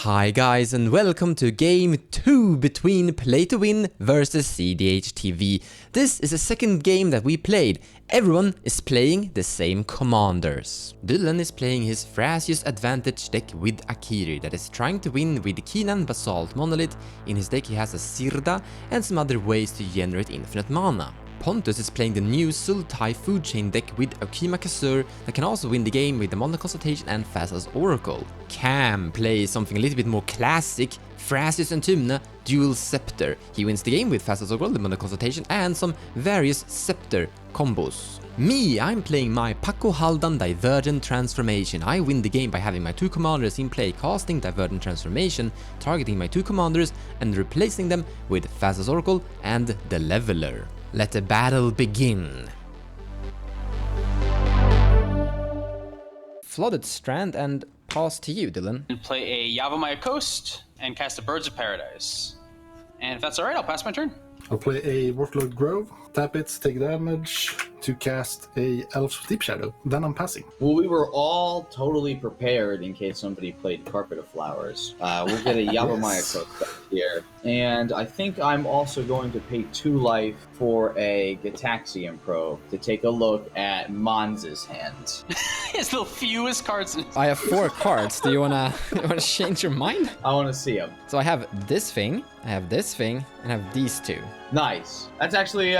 Hi guys and welcome to game 2 between Play to Win versus cEDH TV. This is the second game that we played. Everyone is playing the same commanders. Dylan is playing his Thrasios advantage deck with Akiri that is trying to win with Kinan Basalt Monolith. In his deck he has a Sirda and some other ways to generate infinite mana. Pontus is playing the new Sultai food chain deck with Ukkima that can also win the game with the Mana Consultation and Thrasios Oracle. Cam plays something a little bit more classic, Thrasios and Temur dual scepter. He wins the game with Thrasios Oracle, the Mana Consultation and some various scepter combos. Me, I'm playing my Pako haldan divergent transformation. I win the game by having my two commanders in play, casting divergent transformation, targeting my two commanders and replacing them with Thrasios Oracle and the Leveler. Let the battle begin. Flooded Strand and pass to you, Dylan. And play a Yavimaya Coast and cast a Birds of Paradise. And if that's alright, I'll pass my turn. I'll play a Warlord Grove, tap it, take damage to cast a Elf Deep Shadow. Then I'm passing. Well, we were all totally prepared in case somebody played Carpet of Flowers. We'll get a Yavimaya Coast back here. And I think I'm also going to pay 2 life for a Gataxian Probe to take a look at Mons' hand. It's the fewest cards in I have 4 cards. Do you wanna change your mind? I want to see him. So I have this thing, I have this thing, and I have these two. Nice. That's actually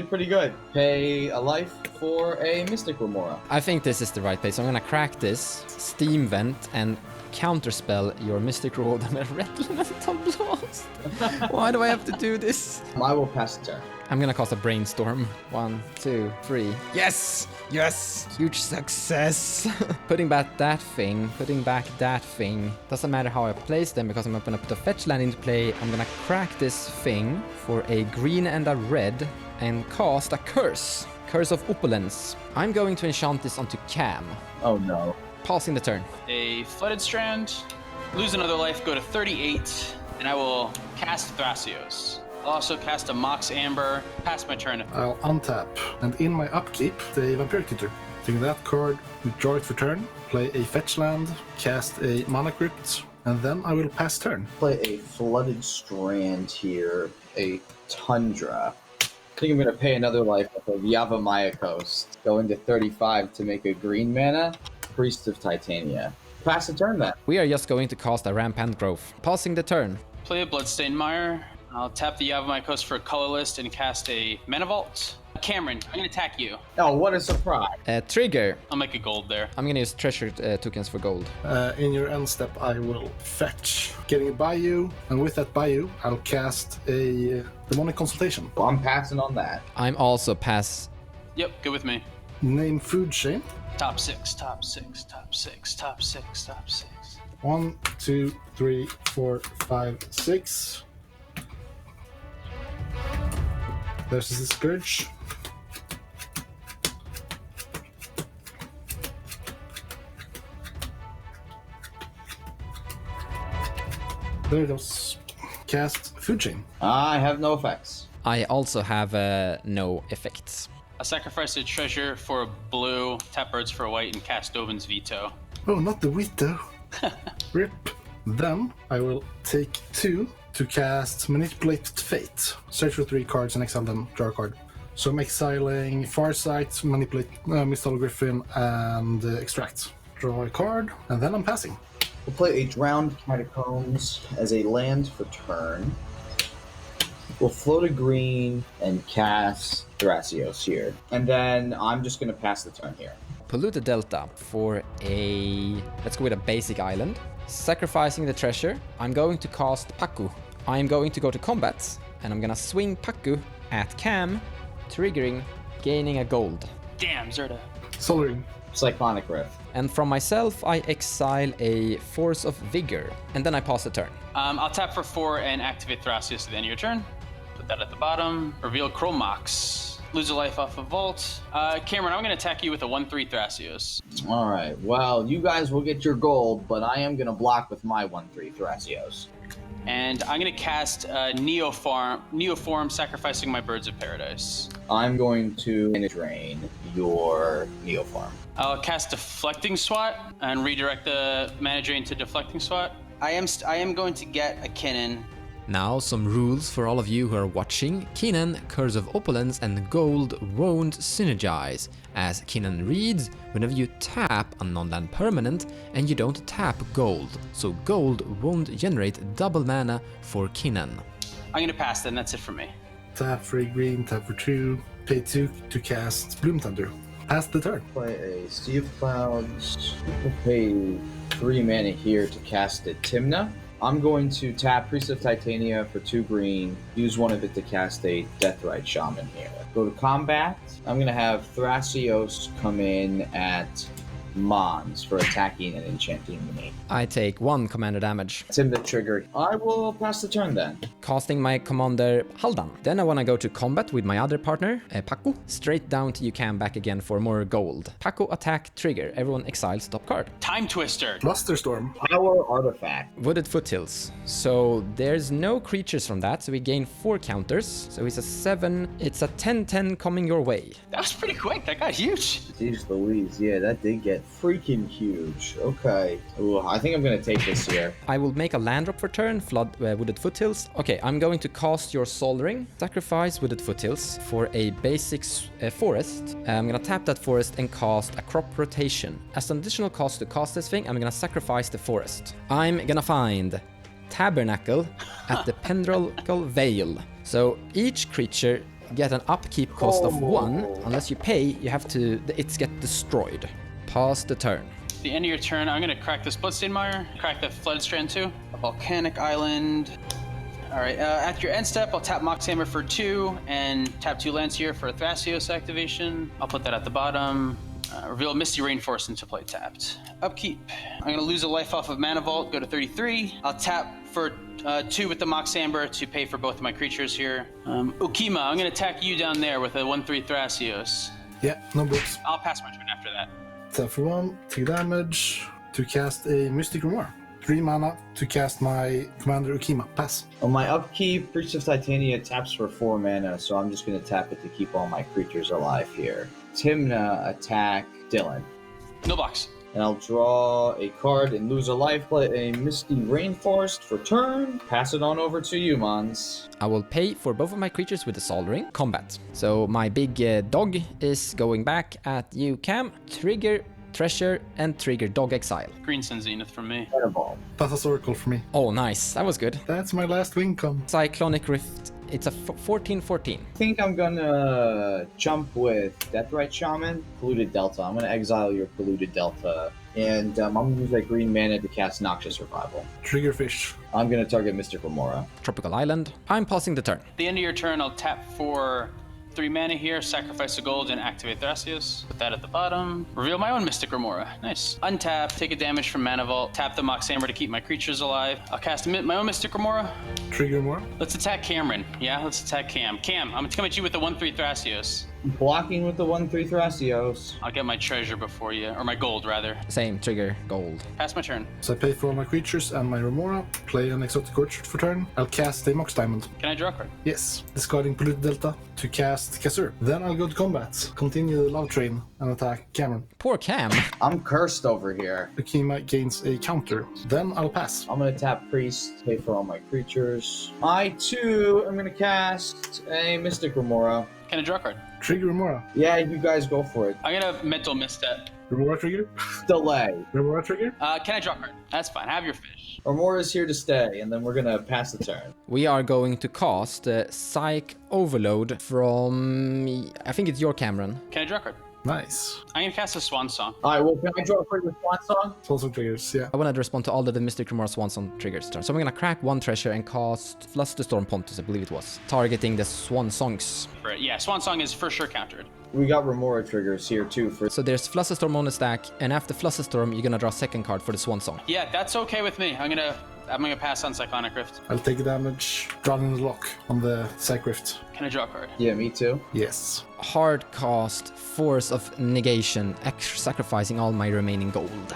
pretty good. Pay a life for a Mystic Remora. I think this is the right play, so I'm gonna crack this, Steam Vent, and counterspell your Mystic Road and Red Elemental Blast. Why do I have to do this? I will pass the turn. I'm gonna cast a Brainstorm. 1, 2, 3. Yes! Yes! Huge success! Putting back that thing, Doesn't matter how I place them because I'm gonna put a fetch land into play. I'm gonna crack this thing for a green and a red and cast a Curse. Curse of Opulence. I'm going to enchant this onto Cam. Oh no. Passing the turn. a Flooded Strand, lose another life, go to 38, and I will cast Thrasios. I'll also cast a Mox Amber, pass my turn. I'll untap, and in my upkeep, the Vampiric Tutor. Taking that card, draw it for turn, play a fetch land, cast a Mana Crypt, and then I will pass turn. Play a Flooded Strand here, a Tundra. I think I'm going to pay another life with a Yavimaya Coast. Going to 35 to make a green mana. Priest of Titania. Pass the turn then. We are just going to cast a Rampant Growth. Passing the turn. Play a Bloodstained Mire. I'll tap the Yavimaya Coast for a colorless and cast a Mana Vault. Cameron, I'm going to attack you. Oh, what a surprise. Trigger. I'll make a gold there. I'm gonna use treasure tokens for gold. In your end step, I will fetch, getting a Bayou, and with that Bayou, I'll cast a Demonic Consultation. Well, I'm passing on that. I'm also pass. Yep, good with me. Name Food Chain. Top 6, top 6, top 6, top 6, top 6. 1, 2, 3, 4, 5, 6. There's the Scourge. There it goes. Cast Food Chain. I have no effects. I also have no effects. I sacrifice a treasure for a blue, tap birds for a white, and cast Dovin's Veto. Oh, not the Veto. Rip. Then I will take 2 to cast Manipulated Fate. Search for 3 cards and exile them, draw a card. So I'm exiling Farsight, Manipulate, Mistal Griffin, and Extract. Draw a card, and then I'm passing. We'll play a Drowned Catacombs as a land for turn. We'll float a green and cast Thrasios here. And then I'm just going to pass the turn here. Polluted Delta for a... Let's go with a basic island. Sacrificing the treasure, I'm going to cast Pako. I'm going to go to combat, and I'm gonna swing Pako at Cam, triggering, gaining a gold. Damn, Zerda. Soul Ring. Cyclonic Rift. And from myself, I exile a Force of Vigor, and then I pass the turn. I'll tap for 4 and activate Thrasios at the end of your turn. Put that at the bottom. Reveal Chromox. Lose a life off a vault. Cameron, I'm going to attack you with a 1/3 Thrasios. All right. Well, you guys will get your gold, but I am going to block with my 1/3 Thrasios. And I'm going to cast Neoform, sacrificing my Birds of Paradise. I'm going to drain your Neoform. I'll cast Deflecting Swat and redirect the mana drain to Deflecting Swat. I am going to get a Kinnan. Now, some rules for all of you who are watching. Kinnan, Curse of Opulence, and Gold won't synergize. As Kinnan reads, whenever you tap a non-land permanent and you don't tap gold. So gold won't generate double mana for Kinnan. I'm gonna pass then, that's it for me. Tap for a green, tap for 2, pay 2 to cast Bloom Thunder. Pass the turn. Play a Sea of Clouds. We'll pay 3 mana here to cast a Timna. I'm going to tap Priest of Titania for 2 green, use one of it to cast a Deathrite Shaman here. Go to combat. I'm going to have Thrasios come in at Mons for attacking and enchanting me. I take 1 commander damage. Timna trigger. I will pass the turn then. Casting my commander Haldan. Then I want to go to combat with my other partner, Pako. Straight down to Ukkima back again for more gold. Pako attack trigger. Everyone exiles top card. Time Twister. Blusterstorm. Power artifact. Wooded Foothills. So there's no creatures from that, so we gain 4 counters. So it's a 7. It's a 10-10 coming your way. That was pretty quick, that got huge. Jeez Louise, yeah, that did get freaking huge. Okay. Ooh, I think I'm gonna take this here. I will make a land drop for turn, flood Wooded Foothills. Okay, I'm going to cast your Soul Ring, sacrifice Wooded Foothills for a basic forest. I'm gonna tap that forest and cast a crop rotation. As an additional cost to cast this thing, I'm gonna sacrifice the forest. I'm gonna find Tabernacle at the Pendrolkal Vale. So each creature get an upkeep cost of 1. Unless you pay, you have to, it's get destroyed. Pass the turn. At the end of your turn, I'm gonna crack this Bloodstained Mire, crack the Flooded Strand too, a Volcanic Island. All right, at your end step, I'll tap Mox Hammer for 2 and tap 2 lands here for a Thrasios activation. I'll put that at the bottom. Reveal Misty Rainforest into play tapped. Upkeep. I'm gonna lose a life off of Mana Vault, go to 33. I'll tap for 2 with the Mox Amber to pay for both of my creatures here. Ukkima, I'm gonna attack you down there with a 1/3 Thrasios. Yeah, no books. I'll pass my turn after that. Tap for 1, 2 damage to cast a Mystic Remore. 3 mana to cast my commander Ukkima. Pass. On my upkeep, Priest of Titania taps for 4 mana, so I'm just going to tap it to keep all my creatures alive here. Timna attack Dylan. No box. And I'll draw a card and lose a life, play a Misty Rainforest for turn. Pass it on over to you, Mons. I will pay for both of my creatures with the Soul Ring. Combat. So my big dog is going back at you, Cam. Trigger Treasure and trigger Dog Exile. Green Sun Zenith from me. Fireball. Pass Oracle for me. Oh, nice. That was good. That's my last win con. Cyclonic Rift. It's a 14-14. I think I'm gonna jump with Deathrite Shaman, Polluted Delta. I'm gonna exile your Polluted Delta, and I'm gonna use that green mana to cast Noxious Revival. Trigger Fish. I'm gonna target Mystic Remora. Tropical Island. I'm passing the turn. At the end of your turn, I'll tap for 3 mana here, sacrifice the gold, and activate Thrasios. Put that at the bottom. Reveal my own Mystic Remora. Nice. Untap, take a damage from Mana Vault, tap the Mox Hammer to keep my creatures alive. I'll cast my own Mystic Remora. Trigger Remora. Let's attack Cameron. Yeah, let's attack Cam. Cam, I'm gonna come at you with the 1/3 Thrasios. Blocking with the 1/3 Thrasios. I'll get my treasure before you, or my gold rather. Same, trigger gold. Pass my turn. So I pay for all my creatures and my Remora. Play an Exotic Orchard for turn. I'll cast a Mox Diamond. Can I draw a card? Yes. Discarding Polluted Delta to cast Kazur. Then I'll go to combat. Continue the Love Train and attack Cameron. Poor Cam. I'm cursed over here. Ukkima gains a counter. Then I'll pass. I'm gonna tap Priest, pay for all my creatures. I too am gonna cast a Mystic Remora. Can I draw a card? Trigger Remora. Yeah, you guys go for it. I'm gonna mental misstep. Remora trigger. Delay. Remora trigger. Can I draw a card? That's fine. Have your fish. Remora is here to stay, and then we're gonna pass the turn. We are going to cast Psych Overload from... I think it's your Cameron. Can I draw a card? Nice. I'm gonna cast a Swan Song. All right, well, can I draw a card with Swan Song? It's also triggers, yeah. I wanted to respond to all of the Mystic Remora Swansong triggers turn. So I'm gonna crack 1 treasure and cast Flusterstorm Pontus, I believe it was. Targeting the Swansongs. Right, yeah, Swan Song is for sure countered. We got Remora triggers here too. For So there's Flusterstorm on the stack, and after Flusterstorm, you're gonna draw a 2nd card for the Swansong. Yeah, that's okay with me. I'm gonna pass on Cyclonic Rift. I'll take a damage. Drawing the lock on the Psych Rift. Can I draw a card? yeah, me too. Yes. Hard cast, Force of Negation, sacrificing all my remaining gold.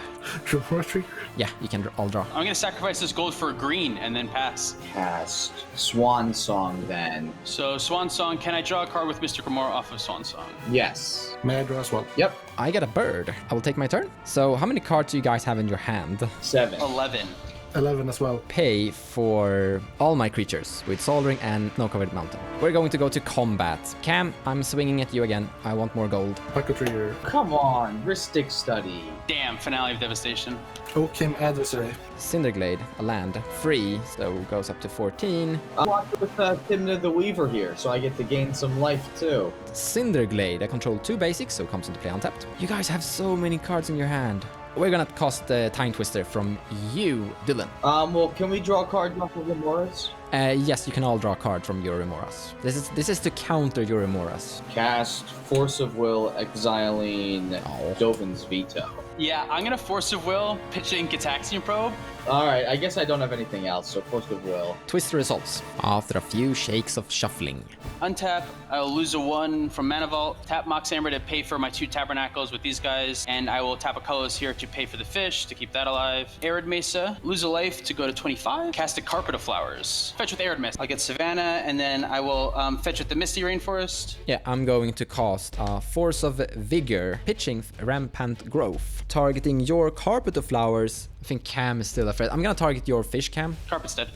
Remora trigger. Yeah, you can all draw. I'm gonna sacrifice this gold for green and then pass. Cast Swan Song then. So Swan Song, can I draw a card with Mystic Remora off of Swan Song? Yes. May I draw as well? Yep. I get a bird. I will take my turn. So how many cards do you guys have in your hand? 7. 11. 11 as well. Pay for all my creatures with soldering and snow-covered mountain. We're going to go to combat. Cam, I'm swinging at you again. I want more gold. Pako trigger. Come on, Ristic Study. Damn, finale of devastation. Ukkima adversary. Cinderglade, a land, free, so goes up to 14. I want with Timna the Weaver here, so I get to gain some life too. Cinderglade, I control 2 basics, so comes into play untapped. You guys have so many cards in your hand. We're gonna cost the Time Twister from you, Dylan. Well, can we draw a card off of the Morris? Yes, you can all draw a card from your Remoras. This is to counter your Remoras. Cast Force of Will, exiling Dovin's Veto. Yeah, I'm gonna Force of Will, pitching Gitaxian Probe. Alright, I guess I don't have anything else, so Force of Will. Twist the results. After a few shakes of shuffling. Untap, I'll lose a 1 from Mana Vault, tap Mox Hammer to pay for my 2 Tabernacles with these guys, and I will tap a colorless here to pay for the fish, to keep that alive. Arid Mesa, lose a life to go to 25, cast a Carpet of Flowers. Fetch with Arid Mesa. I'll get Savannah, and then I will fetch with the Misty Rainforest. Yeah, I'm going to cast Force of Vigor, pitching Rampant Growth, targeting your Carpet of Flowers. I think Cam is still afraid. I'm gonna target your fish, Cam. Carpet's dead.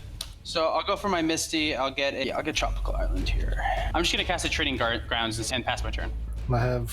So I'll go for my Misty. I'll get Tropical Island here. I'm just gonna cast a Trading Grounds and pass my turn. I have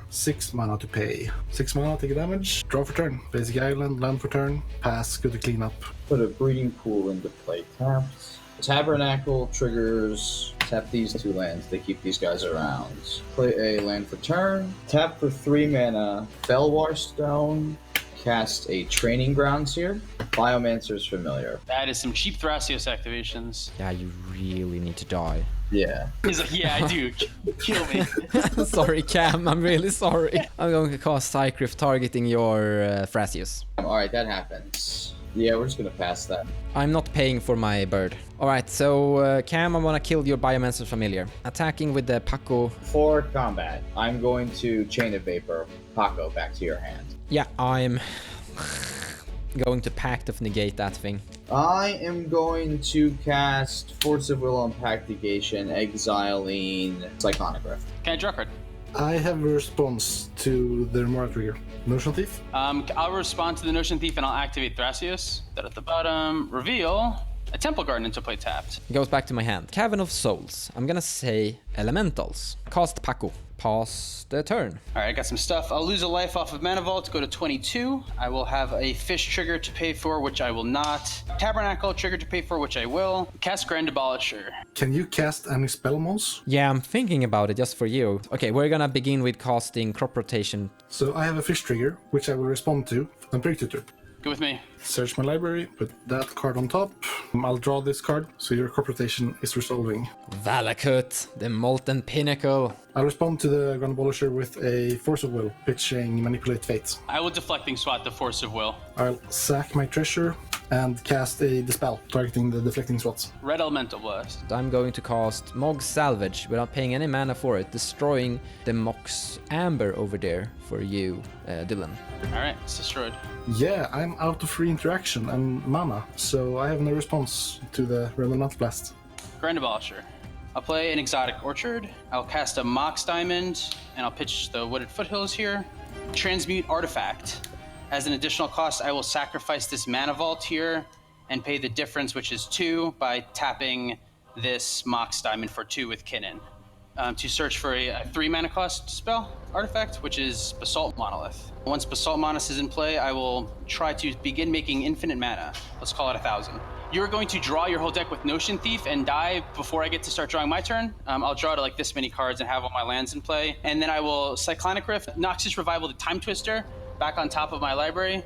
6 mana to pay. 6 mana, take a damage. Draw for turn. Basic island, land for turn. Pass, go to cleanup. Put a Breeding Pool into play. Taps. Tabernacle triggers. Tap these 2 lands. They keep these guys around. Play a land for turn. Tap for 3 mana. Felwar Stone. Cast a Training Grounds here. Biomancer's Familiar. That is some cheap Thrasios activations. Yeah, you really need to die. Yeah. He's like, yeah, I do. Kill me. Sorry, Cam. I'm really sorry. I'm going to cast Cycriff, targeting your Thrasios. Alright, that happens. Yeah, we're just gonna pass that. I'm not paying for my bird. Alright, so Cam, I want to kill your Biomancer's Familiar. Attacking with the Pako. For combat, I'm going to Chain of Vapor, Pako, back to your hand. Yeah, I'm going to Pact of Negate that thing. I am going to cast Force of Will on Pact Negation, exiling Cyclonic Rift. Can I draw a card? I have a response to the Remora trigger. Notion Thief. I'll respond to the Notion Thief and I'll activate Thrasios. That at the bottom. Reveal a Temple Garden into play tapped. Goes back to my hand. Cavern of Souls. I'm gonna say Elementals. Cast Pako. Pass the turn. All right, I got some stuff. I'll lose a life off of Mana Vault to go to 22. I will have a fish trigger to pay for, which I will not. Tabernacle trigger to pay for, which I will. Cast Grand Abolisher. Can you cast any spell, Mons? Yeah, I'm thinking about it just for you. Okay, we're gonna begin with casting Crop Rotation. So I have a fish trigger, which I will respond to on Prick Tutor. Go with me. Search my library, put that card on top. I'll draw this card, so your crop rotation is resolving. Valakut, the Molten Pinnacle. I'll respond to the Grand Abolisher with a Force of Will, pitching Manipulate Fate. I will Deflecting Swat the Force of Will. I'll sack my treasure and cast a Dispel, targeting the Deflecting Swats. Red Elemental Blast. I'm going to cast Mog's Salvage without paying any mana for it, destroying the Mox Amber over there for you, Dylan. All right, it's destroyed. Yeah, I'm out of free interaction and mana, so I have no response to the Red Elemental Blast. Grand Abolisher. I'll play an Exotic Orchard. I'll cast a Mox Diamond, and I'll pitch the Wooded Foothills here. Transmute Artifact. As an additional cost, I will sacrifice this Mana Vault here and pay the difference, which is 2, by tapping this Mox Diamond for 2 with Kinnan. To search for a 3 mana cost spell artifact, which is Basalt Monolith. Once Basalt Monolith is in play, I will try to begin making infinite mana. Let's call it 1,000. You're going to draw your whole deck with Notion Thief and die before I get to start drawing my turn. I'll draw to like this many cards and have all my lands in play. And then I will Cyclonic Rift, Noxious Revival the Time Twister back on top of my library,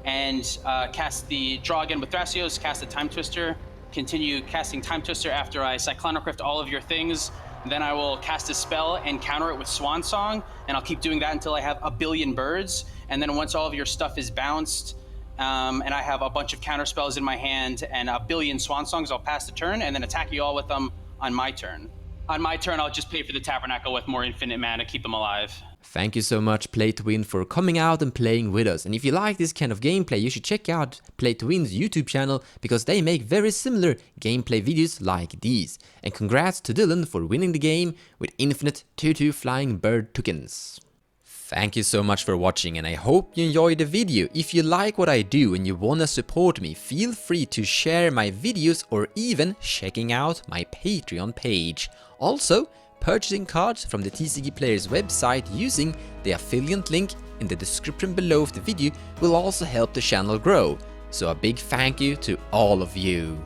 and cast the draw again with Thrasios, cast the Time Twister, continue casting Time Twister after I Cyclonic Rift all of your things. Then I will cast a spell and counter it with Swan Song, and I'll keep doing that until I have 1 billion birds. And then once all of your stuff is bounced, and I have a bunch of counter spells in my hand and 1 billion Swan Songs, I'll pass the turn and then attack you all with them on my turn. On my turn, I'll just pay for the Tabernacle with more infinite mana, keep them alive. Thank you so much, Play to Win, for coming out and playing with us. And if you like this kind of gameplay, you should check out Play to Win's YouTube channel, because they make very similar gameplay videos like these. And congrats to Dylan for winning the game with infinite 2/2 flying bird tokens. Thank you so much for watching, and I hope you enjoyed the video. If you like what I do and you wanna support me, feel free to share my videos or even checking out my Patreon page. Also, purchasing cards from the TCG Players website using the affiliate link in the description below of the video will also help the channel grow. So a big thank you to all of you.